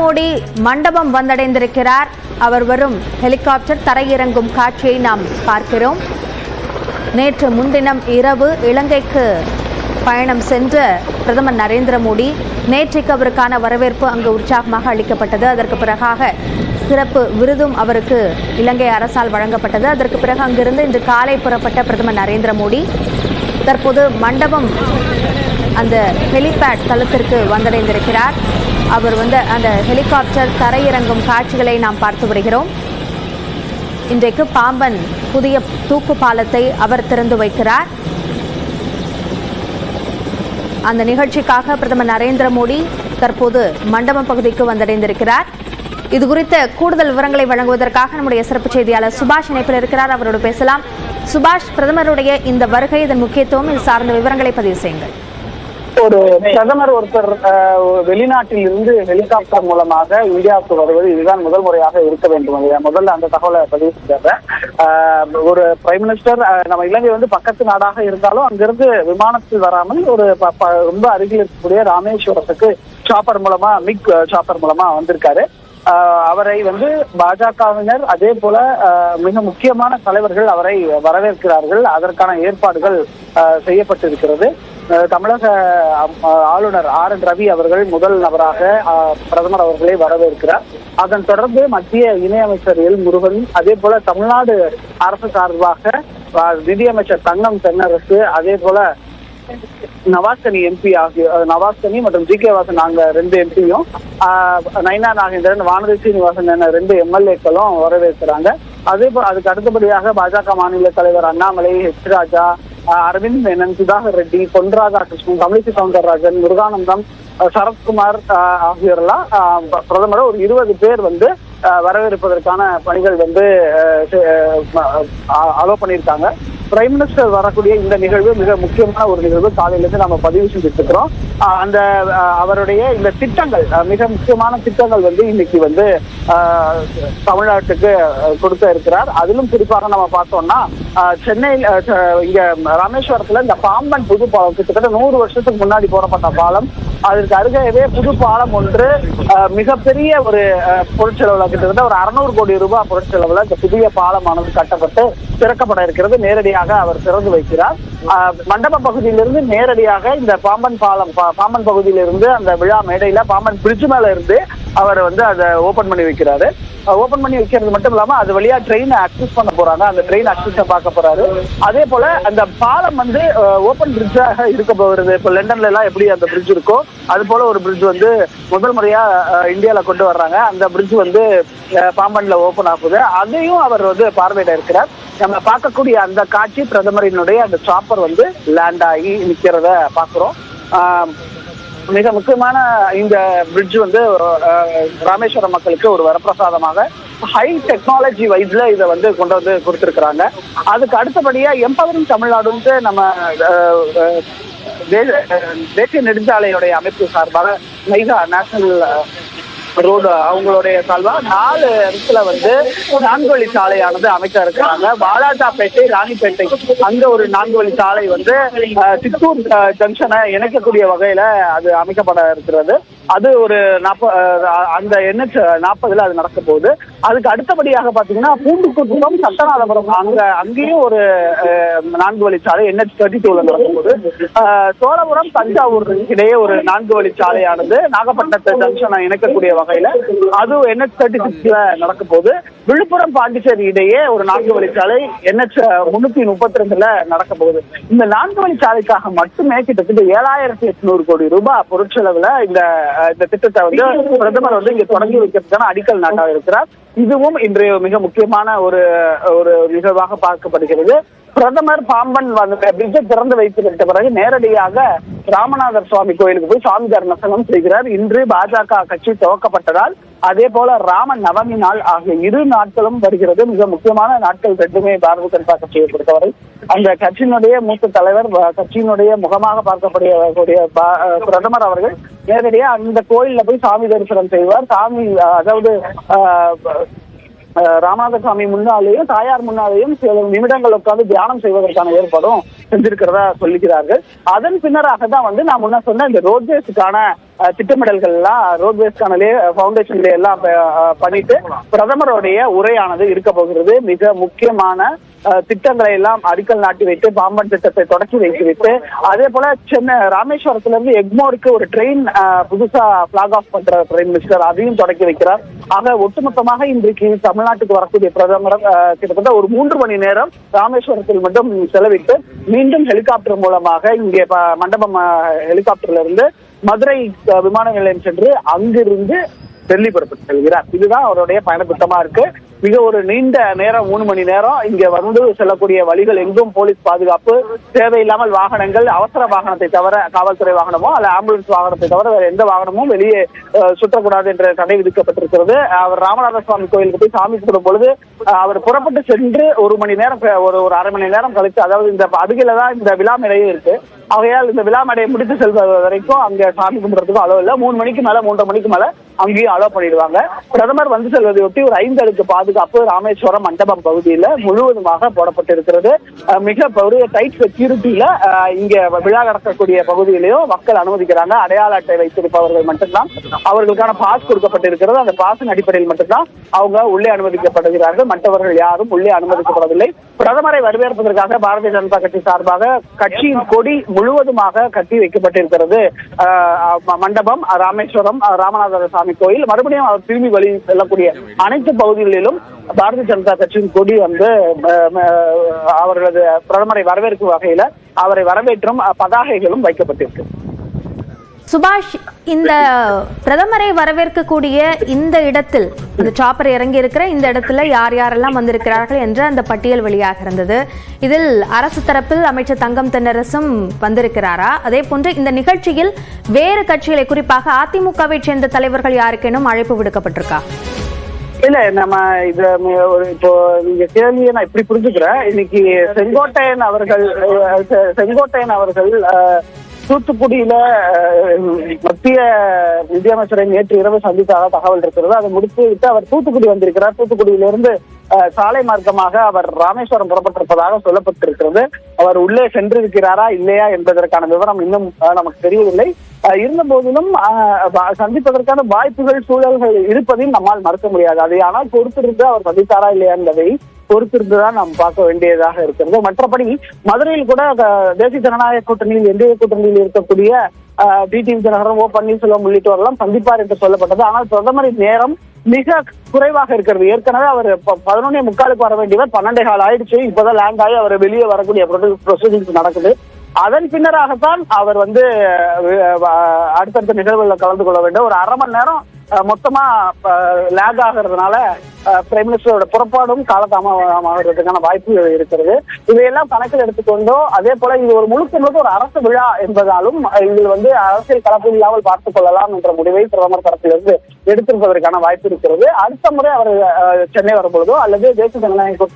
மோடி மண்டபம் வந்தடைந்திருக்கிறார். அவர் வரும் ஹெலிகாப்டர் தரையிறங்கும் காட்சியை நாம் பார்க்கிறோம். நேற்று முன்தினம் இரவு இலங்கைக்கு பயணம் சென்ற பிரதமர் நரேந்திர மோடி நேற்றைக்கு அவருக்கான வரவேற்பு அங்கு உற்சாகமாக அளிக்கப்பட்டது. அதற்கு பிறகாக சிறப்பு விருதும் அவருக்கு இலங்கை அரசால் வழங்கப்பட்டது. அதற்கு பிறகு அங்கிருந்து இன்று காலை புறப்பட்ட பிரதமர் நரேந்திர மோடி தற்போது மண்டபம் அந்த ஹெலிபேட் தளத்திற்கு வந்தடைந்திருக்கிறார். அவர் அந்த ஹெலிகாப்டர் தரையிறங்கும் காட்சிகளை நாம் பார்த்து வருகிறோம். இன்றைக்கு பாம்பன் புதிய தூக்கு பாலத்தை அவர் திறந்து வைக்கிறார். அந்த நிகழ்ச்சிக்காக பிரதமர் நரேந்திர மோடி தற்போது மண்டபம் பகுதிக்கு வந்தடைந்திருக்கிறார். இது குறித்த கூடுதல் விவரங்களை வழங்குவதற்காக நம்முடைய சிறப்பு செய்தியாளர் சுபாஷ் இணைப்பில் இருக்கிறார். அவரோடு பேசலாம். சுபாஷ், பிரதமருடைய இந்த வருகை, இதன் முக்கியத்துவம், இது சார்ந்த விவரங்களை பதிவு செய்யுங்கள். ஒரு பிரதமர் ஒருத்தர் வெளிநாட்டில் இருந்து ஹெலிகாப்டர் மூலமாக இந்தியாவுக்கு வருவது இதுதான் முதல் முறையாக இருக்க வேண்டும். முதல்ல அந்த தகவலை பதிவு செஞ்சாங்க. ஒரு பிரைம் மினிஸ்டர் நம்ம இலங்கை பக்கத்து நாடாக இருந்தாலும் அங்கிருந்து விமானத்தில் வராமல் ஒரு ரொம்ப அருகில் இருக்கக்கூடிய ராமேஸ்வரத்துக்கு சாப்பர் மூலமா மிக் சாப்பர் மூலமா வந்திருக்காரு. அவரை பாஜகவினர் அதே போல மிக முக்கியமான தலைவர்கள் அவரை வரவேற்கிறார்கள். அதற்கான ஏற்பாடுகள் செய்யப்பட்டிருக்கிறது. தமிழக ஆளுநர் RN ரவி அவர்கள் முதல் நபராக பிரதமர் அவர்களை வரவேற்கிறார். அதன் தொடர்ந்து மத்திய இணையமைச்சர் எல் முருகன், அதே போல தமிழ்நாடு அரசு சார்பாக நிதியமைச்சர் தங்கம் தென்னரசு, அதே போல நவாஸ்கனி MP நவாஸ்கனி மற்றும் GK வாசன் நாங்க 2 MPயும், நைனா நாகேந்திரன், வானதி சீனிவாசன் என 2 MLAக்களும் வரவேற்கிறாங்க. அதே போல அதுக்கு அடுத்தபடியாக பாஜக மாநில தலைவர் அண்ணாமலை, H ராஜா, அரவிந்த் மேனன், சுதாகர் ரெட்டி, பொன் ராதாகிருஷ்ணன், தமிழிசை சவுந்தரராஜன், முருகானந்தம், சரத்குமார் ஆகியோரெல்லாம் பிரதமரை ஒரு 20 பேர் வரவேற்பதற்கான பணிகள் அலோ பண்ணியிருக்காங்க. பிரைம் மினிஸ்டர் வரக்கூடிய இந்த நிகழ்வு மிக முக்கியமான ஒரு நிகழ்வு. காலையிலிருந்து நம்ம பதிவு செஞ்சுட்டு இருக்கிறோம். அந்த அவருடைய இந்த திட்டங்கள், மிக முக்கியமான திட்டங்கள் இன்னைக்கு தமிழ்நாட்டுக்கு கொடுக்க இருக்கிறார். அதிலும் குறிப்பாக நம்ம பார்த்தோம்னா சென்னையில் இங்க ராமேஸ்வரத்துல இந்த பாம்பன் புது பாலம் கிட்டத்தட்ட 100 வருஷத்துக்கு முன்னாடி போடப்பட்ட பாலம், அதற்கு அருகே புது பாலம் ஒன்று மிகப்பெரிய ஒரு பொருட்செலவுல கிட்டத்தட்ட ஒரு 600 கோடி ரூபாய் பொருட்செலவுல இந்த புதிய பாலமானது கட்டப்பட்டு திறக்கப்பட இருக்கிறது. நேரடியாக அவர் திறந்து வைக்கிறார். மண்டப பகுதியிலிருந்து நேரடியாக இந்த பாம்பன் பகுதியிலிருந்து அந்த விழா மேடையில பாம்பன் பிரிட்ஜ் மேல இருந்து அவர் அதை ஓபன் பண்ணி வைக்கிறாரு. ஓபன் பண்ணி வைக்கிறது மட்டும் இல்லாம அது வழியா ட்ரெயின் அக்சஸ் பண்ண போறாங்க. அந்த ட்ரெயின் அக்சஸ பார்க்க போறாரு. அதே போல அந்த பாலம் ஓபன் பிரிட்ஜாக இருக்க போகிறது. இப்ப லண்டன்ல எல்லாம் எப்படி அந்த பிரிட்ஜ் இருக்கோ அது போல ஒரு பிரிட்ஜ் முதல் முறையா இந்தியால கொண்டு வர்றாங்க. அந்த பிரிட்ஜ் பாம்பன்ல ஓபன் ஆகுது. அதையும் அவர் பார்வையிட இருக்கிறார். நம்ம பார்க்கக்கூடிய அந்த காட்சி பிரதமரினுடைய அந்த சாப்பர் லேண்ட் ஆகி நிக்கிறத பாக்குறோம். மிக முக்கியமான இந்த பிரிட்ஜ் ராமேஸ்வரம் மக்களுக்கு ஒரு வரப்பிரசாதமாக ஹை டெக்னாலஜி வைஸ்ல இதை கொண்டு கொடுத்திருக்கிறாங்க. அதுக்கு அடுத்தபடியா எம்பவரிங் தமிழ்நாடு நம்ம தேசிய நெடுஞ்சாலையுடைய அமைப்பு சார்பாக மைகா நேஷனல் ரோடு அவங்களுடைய சார்பா 4 இடத்துல 4 வழி சாலையானது அமைக்க இருக்கிறாங்க. வாலாஜாப்பேட்டை, ராணிப்பேட்டை அங்க ஒரு 4 வழி சாலை சித்தூர் ஜங்ஷனை இணைக்கக்கூடிய வகையில அது அமைக்கப்பட இருக்கிறது. அது ஒரு அந்த NH 40 அது நடக்க போகுது. அதுக்கு அடுத்தபடியாக பாத்தீங்கன்னா பூண்டுக்குப்பம், சட்டநாதபுரம் அங்கேயும் ஒரு 4 வழி சாலை NH 32 நடக்க போகுது. சோழபுரம், தஞ்சாவூர் இடையே ஒரு 4 வழி சாலையானது நாகப்பட்டினத்தை ஜங்ஷனை இணைக்கக்கூடிய வகையில அது NH 36 நடக்க போகுது. விழுப்புரம், பாண்டிச்சேரி இடையே ஒரு 4 வழி சாலை NH 332 நடக்க போகுது. இந்த 4 வழி சாலைக்காக மட்டுமே கிட்டத்தட்ட 7,800 கோடி ரூபாய் பொருட்செலவுல இந்த திட்டத்தை பிரதமர் இங்க தொடங்கி வைக்கிறதுக்கான அடிக்கல் நாட்டாக இருக்கிறார். இதுவும் இன்றைய மிக முக்கியமான ஒரு நிகழ்வாக பார்க்கப்படுகிறது. பிரதமர் பாம்பன் பிரிட்ஜை திறந்து வைத்து பிறகு நேரடியாக ராமநாதர் சுவாமி கோயிலுக்கு போய் சுவாமி தரிசனம் செய்கிறார். இன்று பாஜக கட்சி துவக்கப்பட்டதால் அதே போல ராம நவமி நாள் ஆகிய 2 நாட்களும் வருகிறது. மிக முக்கியமான நாட்கள் 2மே பாரதிய ஜனதா கட்சியை பொறுத்தவரை. அந்த கட்சியினுடைய மூத்த தலைவர், கட்சியினுடைய முகமாக பார்க்கக்கூடிய பிரதமர் அவர்கள் நேரடியாக அந்த கோயில்ல போய் சாமி தரிசனம் செய்வார். சாமி அதாவது ராமநாதசாமி முன்னாலேயும் தாயார் முன்னாலேயும் சில நிமிடங்கள் உட்கார்ந்து தியானம் செய்வதற்கான ஏற்பாடும் செஞ்சிருக்கிறதா சொல்லிக்கிறார்கள். அதன் பின்னராக தான் வந்து நான் முன்ன சொன்ன இந்த ரோட்வேஸுக்கான திட்டமிடல்கள் எல்லாம் ரோட்வேஸ்க்கான ஃபவுண்டேஷன் எல்லாம் பண்ணிட்டு பிரதமருடைய உரையானது இருக்க போகிறது. மிக முக்கியமான திட்டங்களை எல்லாம் அடிக்கல் நாட்டி வைத்து பாம்பன் திட்டத்தை தொடக்கி வைத்து அதே போல சென்னை ராமேஸ்வரத்துல இருந்து எக்மோருக்கு ஒரு ட்ரெயின் புதுசா பிளாக் ஆஃப் பண்ற பிரைம் மினிஸ்டர் அதையும் தொடக்கி வைக்கிறார். ஆக ஒட்டுமொத்தமாக இன்றைக்கு தமிழ்நாட்டுக்கு வரக்கூடிய பிரதமர் கிட்டத்தட்ட ஒரு 3 மணி நேரம் ராமேஸ்வரத்தில் மட்டும் செலவிட்டு மீண்டும் ஹெலிகாப்டர் மூலமாக இங்கே மண்டபம் ஹெலிகாப்டர்ல இருந்து மதுரை விமான நிலையம் சென்று அங்கிருந்து டெல்லி புறப்பட்டு செல்கிறார். இதுதான் அவருடைய பயண திட்டமா இருக்கு. மிக ஒரு நீண்ட நேரம் 3 மணி நேரம் இங்க வந்து செல்லக்கூடிய வழிகள் எங்கும் போலீஸ் பாதுகாப்பு, தேவையில்லாமல் வாகனங்கள், அவசர வாகனத்தை தவிர காவல்துறை வாகனமோ அல்ல ஆம்புலன்ஸ் வாகனத்தை தவிர வேற எந்த வாகனமும் வெளியே சுற்றக்கூடாது என்ற தடை விதிக்கப்பட்டிருக்கிறது. அவர் ராமநாத சுவாமி கோயிலுக்கு போய் சாமி கும்பிடும் பொழுது அவர் புறப்பட்டு சென்று 1 மணி நேரம் ஒரு அரை மணி நேரம் கழித்து, அதாவது இந்த அருகில தான் இந்த விழா மேடையே இருக்கு. ஆகையால் இந்த விழா மேடையை முடித்து செல்வது வரைக்கும் அங்க சாமி கும்பிடுறதுக்கும் அளவு இல்லை. 3 மணிக்கு மேல 3:30 மணிக்கு மேல அங்கேயும் அலோ பண்ணிடுவாங்க. பிரதமர் வந்து செல்வதையொட்டி ஒரு 5 அடுக்கு பாதுகாப்பு ராமேஸ்வரம் மண்டபம் பகுதியில முழுவதுமாக போடப்பட்டிருக்கிறது. மிக பெரிய டைட் செக்யூரிட்டியில இங்க விழா நடக்கக்கூடிய பகுதியிலையும் மக்கள் அனுமதிக்கிறாங்க. அடையாள அட்டை வைத்திருப்பவர்கள் மட்டும்தான், அவர்களுக்கான பாஸ் கொடுக்கப்பட்டிருக்கிறது. அந்த பாஸின் அடிப்படையில் மட்டும்தான் அவங்க உள்ளே அனுமதிக்கப்படுகிறார்கள். மற்றவர்கள் யாரும் உள்ளே அனுமதிக்கப்படவில்லை. பிரதமரை வரவேற்பதற்காக பாரதிய ஜனதா கட்சி சார்பாக கட்சியின் கொடி முழுவதுமாக கட்டி வைக்கப்பட்டிருக்கிறது. மண்டபம், ராமேஸ்வரம் ராமநாத சாமி கோயில், மறுபடியும் அவர் திரும்பி வழி செல்லக்கூடிய அனைத்து பகுதிகளிலும் பாரதிய ஜனதா கட்சியின் கொடி வந்து அவர்களது பிரதமரை வரவேற்கும் வகையில அவரை வரவேற்றும் பதாகைகளும் வைக்கப்பட்டிருக்கு. சுபாஷ், இந்த பிரதமரை வரவேற்கக்கூடிய இந்த இடத்தில், இந்த சாப்பர் இறங்கி இருக்கிற இந்த இடத்துல யார் யாரெல்லாம் வந்திருக்கிறார்கள் என்ற அந்த பட்டியல் வெளியாக இருந்தது. இதில் அரசு தரப்பில் அமைச்சர் தங்கம் தென்னரசும் வந்திருக்கிறாரா? அதே போன்று இந்த நிகழ்ச்சியில் வேறு கட்சிகளை, குறிப்பாக அதிமுகவை சேர்ந்த தலைவர்கள் யாருக்கேனும் அழைப்பு விடுக்கப்பட்டிருக்கா? இல்ல, நம்ம இது இப்போ நீங்க கேள்வியை நான் இப்படி புரிஞ்சுக்கிறேன். இன்னைக்கு செங்கோட்டையன் அவர்கள் தூத்துக்குடியில மத்திய நிதியமைச்சரை நேற்று இரவு சந்தித்தாக தகவல் இருக்கிறது. அதை முடித்து விட்டு அவர் தூத்துக்குடி வந்திருக்கிறார். தூத்துக்குடியிலிருந்து சாலை மார்க்கமாக அவர் ராமேஸ்வரம் புறப்பட்டிருப்பதாக சொல்லப்பட்டிருக்கிறது. அவர் உள்ளே சென்றிருக்கிறாரா இல்லையா என்பதற்கான விவரம் இன்னும் நமக்கு தெரியவில்லை. இருந்த போதிலும் சந்திப்பதற்கான வாய்ப்புகள், சூழல்கள் இருப்பதையும் நம்மால் மறுக்க முடியாது. அதை ஆனால் பொறுத்திருந்து அவர் சந்தித்தாரா இல்லையா என்பதை பொறுத்திருந்துதான் நாம் பார்க்க வேண்டியதாக இருக்கிறது. மற்றபடி மதுரையில் கூட தேசிய ஜனநாயக கூட்டணியில், என்டிஏ கூட்டணியில் இருக்கக்கூடிய டிடிவி தினகரன், ஓ பன்னீர்செல்வம் உள்ளிட்டவரெல்லாம் சந்திப்பார் என்று சொல்லப்பட்டது. ஆனால் பிரதமரின் நேரம் மிக குறைவாக இருக்கிறது. ஏற்கனவே அவர் 11:45 வர வேண்டியவர் 12:15 ஆயிடுச்சு. இப்பதான் லேண்ட் ஆகி அவர் வெளியே வரக்கூடிய ப்ரொசீடிங்ஸ் நடக்குது. அதன் பின்னராகத்தான் அவர் வந்து அடுத்தடுத்த நிகழ்வுகளில் கலந்து கொள்ள வேண்டும். ஒரு அரை மணி நேரம் மொத்தமா லேக் ஆகிறதுனால பிரைம் மினிஸ்டரோட புறப்பாடும் காலதாமதமாகிறதுக்கான வாய்ப்புகள் இருக்கிறது. இதையெல்லாம் கணக்கில் எடுத்துக்கொண்டோ, அதே போல இது ஒரு முழுக்க ஒரு அரசு விழா என்பதாலும் இதில் வந்து அரசியல் கலப்பு இல்லாமல் பார்த்துக் கொள்ளலாம் என்ற முடிவை பிரதமர் தரப்பிலிருந்து எடுத்திருப்பதற்கான வாய்ப்பு இருக்கிறது. அடுத்த முறை அவர் சென்னை வரும்பொழுதோ அல்லது தேசிய ஜனநாயக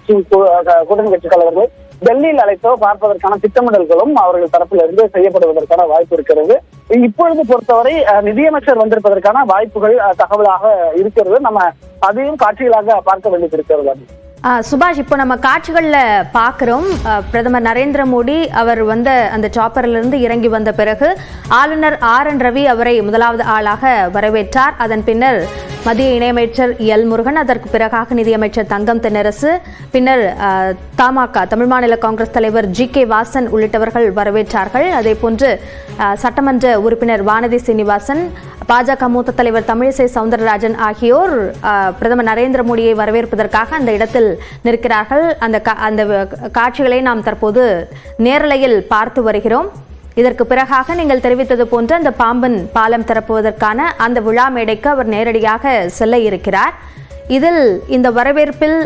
கூட்டணி கட்சி தலைவர்கள் டெல்லியில் அழைத்தோ பார்ப்பதற்கான திட்டமிடல்களும் அவர்கள் தரப்பிலிருந்து செய்யப்படுவதற்கான வாய்ப்பு இருக்கிறது. இப்பொழுது பொறுத்தவரை நிதியமைச்சர் வந்திருப்பதற்கான வாய்ப்புகள் தகவலாக இருக்கிறது. நம்ம அதையும் காட்சிகளாக பார்க்க வேண்டியது இருக்கிறது. சுபாஷ், இப்போ நம்ம காட்சிகள்ல பாக்குறோம், பிரதமர் நரேந்திர மோடி அவர் வந்த அந்த சாப்பர்ல இருந்து இறங்கி வந்த பிறகு ஆளுநர் RN ரவி அவரை முதலாவது ஆளாக வரவேற்றார். அதன் பின்னர் மத்திய இணையமைச்சர் எல் முருகன், அதற்கு பிறகாக நிதியமைச்சர் தங்கம் தென்னரசு, பின்னர் தமாக தமிழ் மாநில காங்கிரஸ் தலைவர் GK வாசன் உள்ளிட்டவர்கள் வரவேற்றார்கள். அதே போன்று சட்டமன்ற உறுப்பினர் வானதி சீனிவாசன், பாஜக மூத்த தலைவர் தமிழிசை சவுந்தரராஜன் ஆகியோர் பிரதமர் நரேந்திர மோடியை வரவேற்பதற்காக அந்த இடத்தில் நிற்கிறார்கள். அந்த காட்சிகளை நாம் தற்போது நேரலையில் பார்த்து வருகிறோம். இதற்கு பிறகாக நீங்கள் தெரிவித்தது போன்ற அந்த பாம்பன் பாலம் திறப்புவதற்கான அந்த விழா மேடைக்கு அவர் நேரடியாக செல்ல இருக்கிறார். இதில் இந்த வரவேற்பில்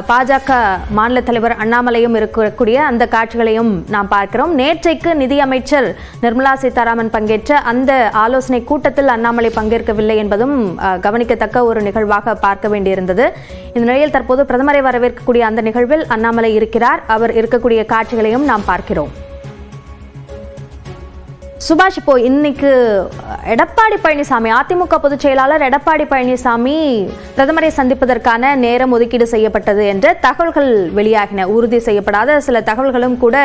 பாஜக மாநில தலைவர் அண்ணாமலையும் இருக்கக்கூடிய அந்த காட்சிகளையும் நாம் பார்க்கிறோம். நேற்றைக்கு நிதியமைச்சர் நிர்மலா சீதாராமன் பங்கேற்ற அந்த ஆலோசனை கூட்டத்தில் அண்ணாமலை பங்கேற்கவில்லை என்பதும் கவனிக்கத்தக்க ஒரு நிகழ்வாக பார்க்க வேண்டியிருந்தது. இந்த நிலையில் தற்போது பிரதமரை வரவேற்கக்கூடிய அந்த நிகழ்வில் அண்ணாமலை இருக்கிறார். அவர் இருக்கக்கூடிய காட்சிகளையும் நாம் பார்க்கிறோம். சுபாஷ், இப்போ இன்னைக்கு எடப்பாடி பழனிசாமி, அதிமுக பொதுச் செயலாளர் எடப்பாடி பழனிசாமி பிரதமரை சந்திப்பதற்கான நேரம் ஒதுக்கீடு செய்யப்பட்டது என்ற தகவல்கள் வெளியாகின. உறுதி செய்யப்படாத சில தகவல்களும் கூட